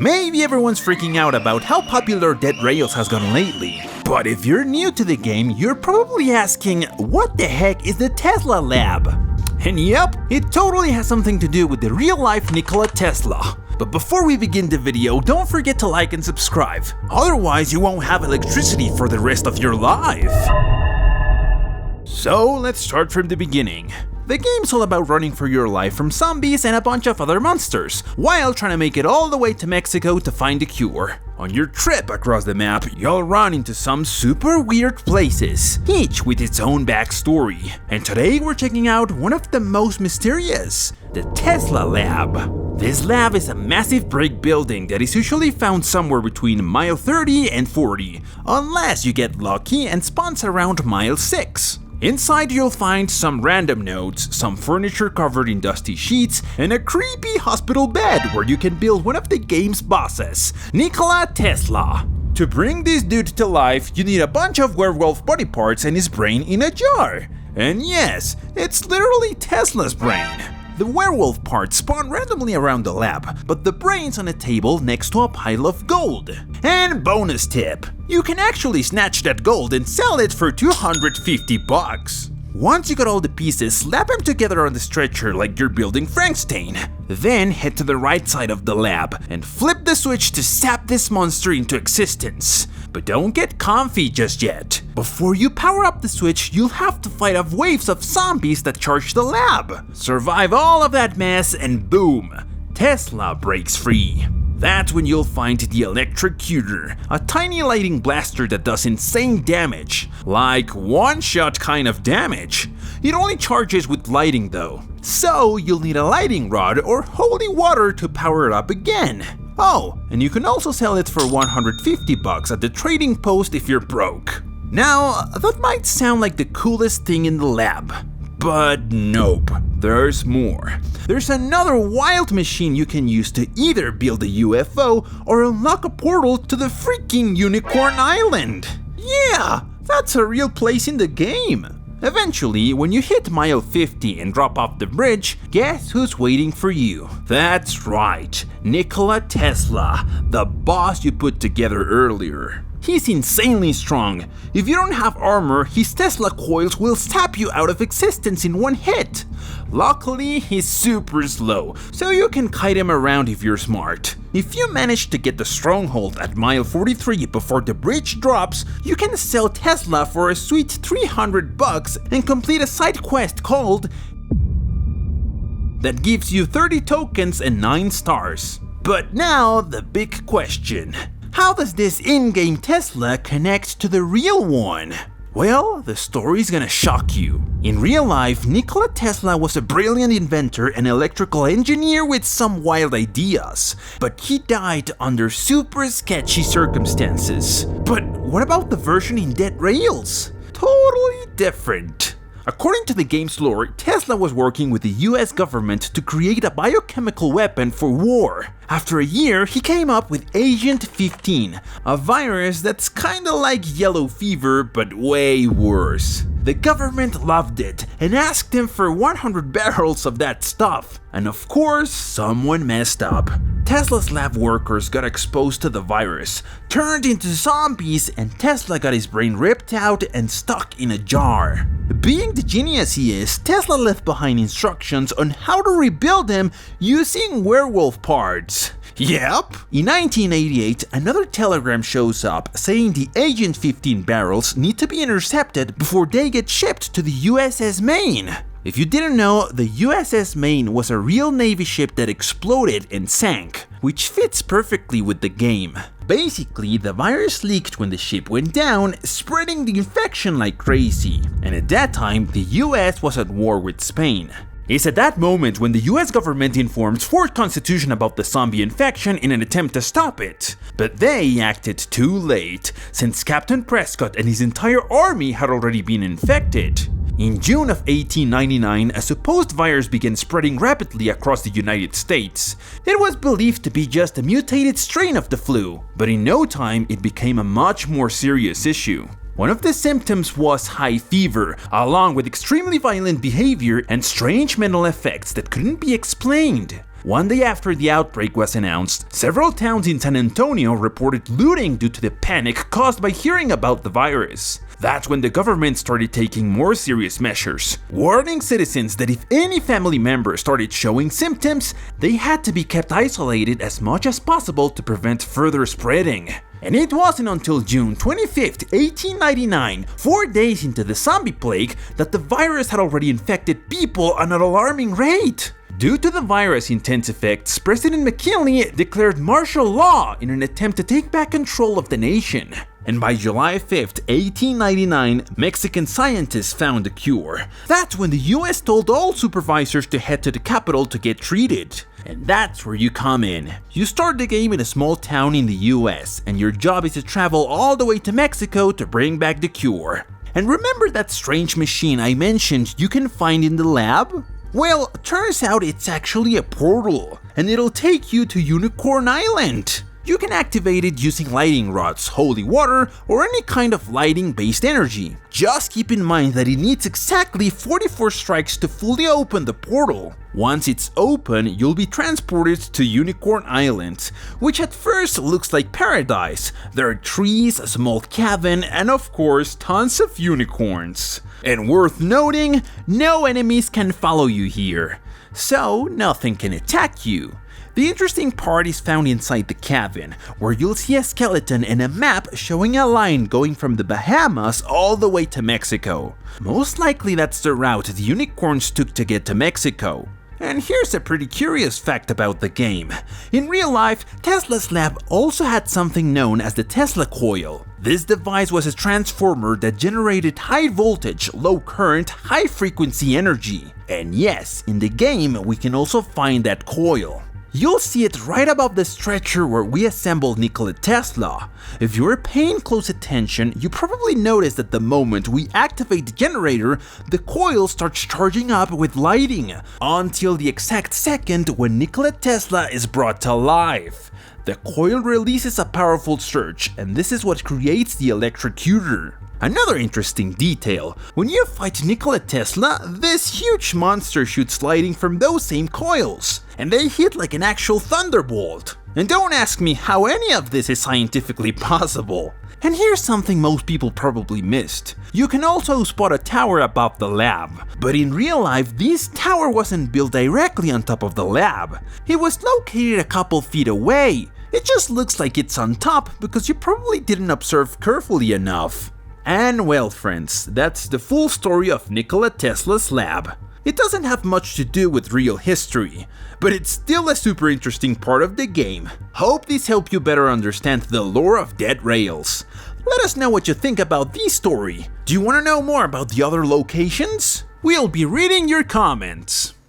Maybe everyone's freaking out about how popular Dead Rails has gone lately, but if you're new to the game, you're probably asking, what the heck is the Tesla lab? And yep, it totally has something to do with the real-life Nikola Tesla. But before we begin the video, don't forget to like and subscribe, otherwise you won't have electricity for the rest of your life. So let's start from the beginning. The game's all about running for your life from zombies and a bunch of other monsters, while trying to make it all the way to Mexico to find a cure. On your trip across the map, you'll run into some super weird places, each with its own backstory. And today we're checking out one of the most mysterious, the Tesla Lab. This lab is a massive brick building that is usually found somewhere between mile 30 and 40, unless you get lucky and spawns around mile 6. Inside you'll find some random notes, some furniture covered in dusty sheets, and a creepy hospital bed where you can build one of the game's bosses, Nikola Tesla. To bring this dude to life, you need a bunch of werewolf body parts and his brain in a jar. And yes, it's literally Tesla's brain. The werewolf parts spawn randomly around the lab, but the brain's on a table next to a pile of gold. And bonus tip, you can actually snatch that gold and sell it for 250 bucks. Once you got all the pieces, slap them together on the stretcher like you're building Frankenstein. Then head to the right side of the lab and flip the switch to zap this monster into existence. But don't get comfy just yet. Before you power up the switch, you'll have to fight off waves of zombies that charge the lab. Survive all of that mess and boom, Tesla breaks free. That's when you'll find the electrocutor, a tiny lighting blaster that does insane damage, like one-shot kind of damage. It only charges with lighting though, so you'll need a lighting rod or holy water to power it up again. Oh, and you can also sell it for 150 bucks at the trading post if you're broke. Now, that might sound like the coolest thing in the lab, but nope, there's more. There's another wild machine you can use to either build a UFO or unlock a portal to the freaking Unicorn Island. Yeah, that's a real place in the game. Eventually, when you hit mile 50 and drop off the bridge, guess who's waiting for you? That's right, Nikola Tesla, the boss you put together earlier. He's insanely strong. If you don't have armor, his Tesla coils will sap you out of existence in one hit. Luckily, he's super slow, so you can kite him around if you're smart. If you manage to get the stronghold at mile 43 before the bridge drops, you can sell Tesla for a sweet 300 bucks and complete a side quest called that gives you 30 tokens and 9 stars. But now the big question. How does this in-game Tesla connect to the real one? Well, the story's gonna shock you. In real life, Nikola Tesla was a brilliant inventor and electrical engineer with some wild ideas, but he died under super sketchy circumstances. But what about the version in Dead Rails? Totally different. According to the game's lore, Tesla was working with the US government to create a biochemical weapon for war. After a year, he came up with Agent 15, a virus that's kinda like yellow fever but way worse. The government loved it and asked him for 100 barrels of that stuff. And of course, someone messed up. Tesla's lab workers got exposed to the virus, turned into zombies, and Tesla got his brain ripped out and stuck in a jar. Being the genius he is, Tesla left behind instructions on how to rebuild him using werewolf parts. Yep. In 1988, another telegram shows up saying the Agent 15 barrels need to be intercepted before they get shipped to the USS Maine. If you didn't know, the USS Maine was a real Navy ship that exploded and sank, which fits perfectly with the game. Basically, the virus leaked when the ship went down, spreading the infection like crazy. And at that time, the US was at war with Spain. It's at that moment when the US government informed Fort Constitution about the zombie infection in an attempt to stop it. But they acted too late, since Captain Prescott and his entire army had already been infected. In June of 1899, a supposed virus began spreading rapidly across the United States. It was believed to be just a mutated strain of the flu, but in no time it became a much more serious issue. One of the symptoms was high fever, along with extremely violent behavior and strange mental effects that couldn't be explained. One day after the outbreak was announced, several towns in San Antonio reported looting due to the panic caused by hearing about the virus. That's when the government started taking more serious measures, warning citizens that if any family member started showing symptoms, they had to be kept isolated as much as possible to prevent further spreading. And it wasn't until June 25th, 1899, 4 days into the zombie plague, that the virus had already infected people at an alarming rate. Due to the virus' intense effects, President McKinley declared martial law in an attempt to take back control of the nation. And by July 5th, 1899, Mexican scientists found a cure. That's when the US told all supervisors to head to the capital to get treated. And that's where you come in. You start the game in a small town in the US, and your job is to travel all the way to Mexico to bring back the cure. And remember that strange machine I mentioned you can find in the lab? Well, turns out it's actually a portal, and it'll take you to Unicorn Island. You can activate it using lighting rods, holy water, or any kind of lighting-based energy. Just keep in mind that it needs exactly 44 strikes to fully open the portal. Once it's open, you'll be transported to Unicorn Island, which at first looks like paradise. There are trees, a small cabin, and of course, tons of unicorns. And worth noting, no enemies can follow you here, so nothing can attack you. The interesting part is found inside the cabin, where you'll see a skeleton and a map showing a line going from the Bahamas all the way to Mexico. Most likely that's the route the unicorns took to get to Mexico. And here's a pretty curious fact about the game. In real life, Tesla's lab also had something known as the Tesla coil. This device was a transformer that generated high voltage, low current, high frequency energy. And yes, in the game we can also find that coil. You'll see it right above the stretcher where we assembled Nikola Tesla. If you were paying close attention, you probably noticed that the moment we activate the generator, the coil starts charging up with lighting, until the exact second when Nikola Tesla is brought to life. The coil releases a powerful surge, and this is what creates the electrocutor. Another interesting detail, when you fight Nikola Tesla, this huge monster shoots lighting from those same coils, and they hit like an actual thunderbolt. And don't ask me how any of this is scientifically possible. And here's something most people probably missed. You can also spot a tower above the lab, but in real life this tower wasn't built directly on top of the lab. It was located a couple feet away. It just looks like it's on top because you probably didn't observe carefully enough. And well friends, that's the full story of Nikola Tesla's lab. It doesn't have much to do with real history, but it's still a super interesting part of the game. Hope this helped you better understand the lore of Dead Rails. Let us know what you think about this story. Do you want to know more about the other locations? We'll be reading your comments.